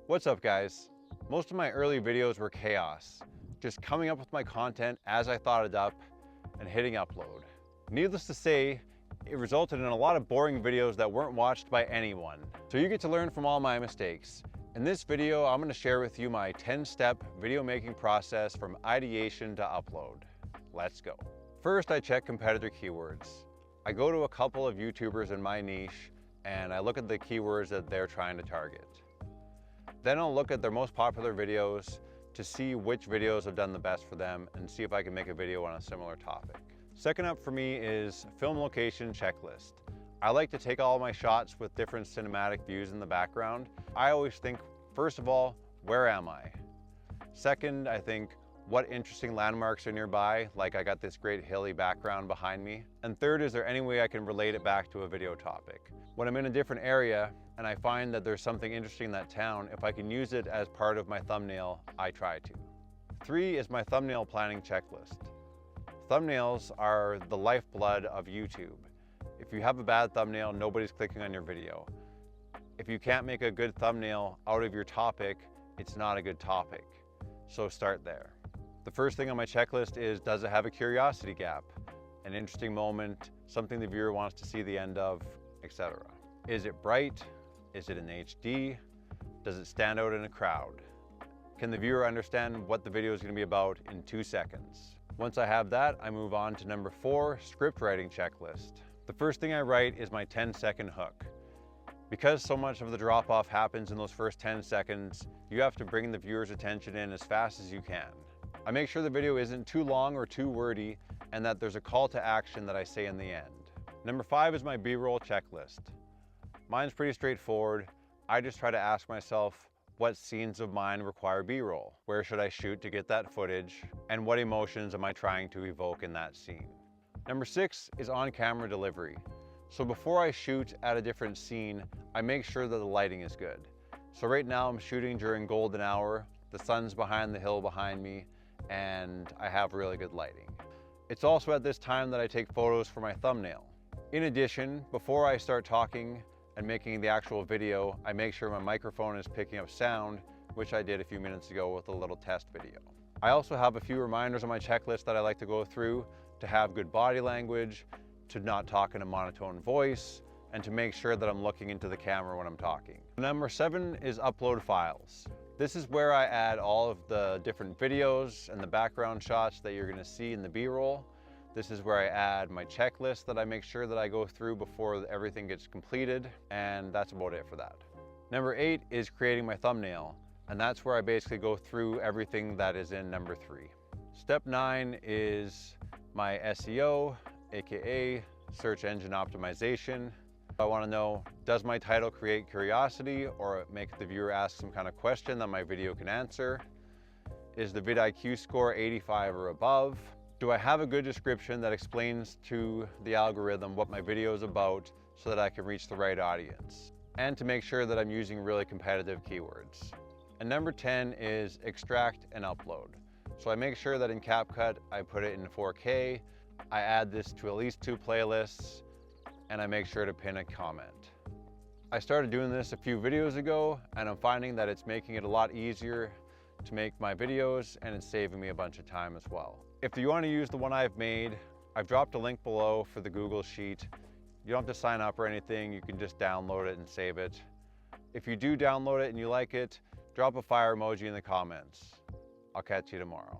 What's up, guys? Most of my early videos were chaos, just coming up with my content as I thought it up and hitting upload. Needless to say, it resulted in a lot of boring videos that weren't watched by anyone. So you get to learn from all my mistakes. In this video, I'm going to share with you my 10-step video making process from ideation to upload. Let's go. First, I check competitor keywords. I go to a couple of YouTubers in my niche and I look at the keywords that they're trying to target. Then I'll look at their most popular videos to see which videos have done the best for them and see if I can make a video on a similar topic. Second up for me is film location checklist. I like to take all my shots with different cinematic views in the background. I always think, first of all, where am I? Second, I think, what interesting landmarks are nearby? Like I got this great hilly background behind me. And third, is there any way I can relate it back to a video topic? When I'm in a different area and I find that there's something interesting in that town, if I can use it as part of my thumbnail, I try to. 3 is my thumbnail planning checklist. Thumbnails are the lifeblood of YouTube. If you have a bad thumbnail, nobody's clicking on your video. If you can't make a good thumbnail out of your topic, it's not a good topic. So start there. The first thing on my checklist is, does it have a curiosity gap? An interesting moment, something the viewer wants to see the end of, etc. Is it bright? Is it in HD? Does it stand out in a crowd? Can the viewer understand what the video is going to be about in 2 seconds? Once I have that, I move on to number 4, script writing checklist. The first thing I write is my 10-second hook. Because so much of the drop-off happens in those first 10 seconds, you have to bring the viewer's attention in as fast as you can. I make sure the video isn't too long or too wordy and that there's a call to action that I say in the end. Number 5 is my B-roll checklist. Mine's pretty straightforward. I just try to ask myself, what scenes of mine require B-roll? Where should I shoot to get that footage? And what emotions am I trying to evoke in that scene? Number 6 is on-camera delivery. So before I shoot at a different scene, I make sure that the lighting is good. So right now I'm shooting during golden hour, the sun's behind the hill behind me, and I have really good lighting. It's also at this time that I take photos for my thumbnail. In addition, before I start talking and making the actual video, I make sure my microphone is picking up sound, which I did a few minutes ago with a little test video. I also have a few reminders on my checklist that I like to go through to have good body language, to not talk in a monotone voice, and to make sure that I'm looking into the camera when I'm talking. Number 7 is upload files. This is where I add all of the different videos and the background shots that you're going to see in the B-roll. This is where I add my checklist that I make sure that I go through before everything gets completed, and that's about it for that. Number 8 is creating my thumbnail, and that's where I basically go through everything that is in number 3. Step 9 is my SEO, aka search engine optimization. I want to know, does my title create curiosity or make the viewer ask some kind of question that my video can answer? Is the vidIQ score 85 or above? Do I have a good description that explains to the algorithm what my video is about so that I can reach the right audience? And to make sure that I'm using really competitive keywords. And number 10 is extract and upload. So I make sure that in CapCut I put it in 4K, I add this to at least 2 playlists, and I make sure to pin a comment. I started doing this a few videos ago, and I'm finding that it's making it a lot easier to make my videos, and it's saving me a bunch of time as well. If you want to use the one I've made, I've dropped a link below for the Google Sheet. You don't have to sign up or anything, you can just download it and save it. If you do download it and you like it, drop a fire emoji in the comments. I'll catch you tomorrow.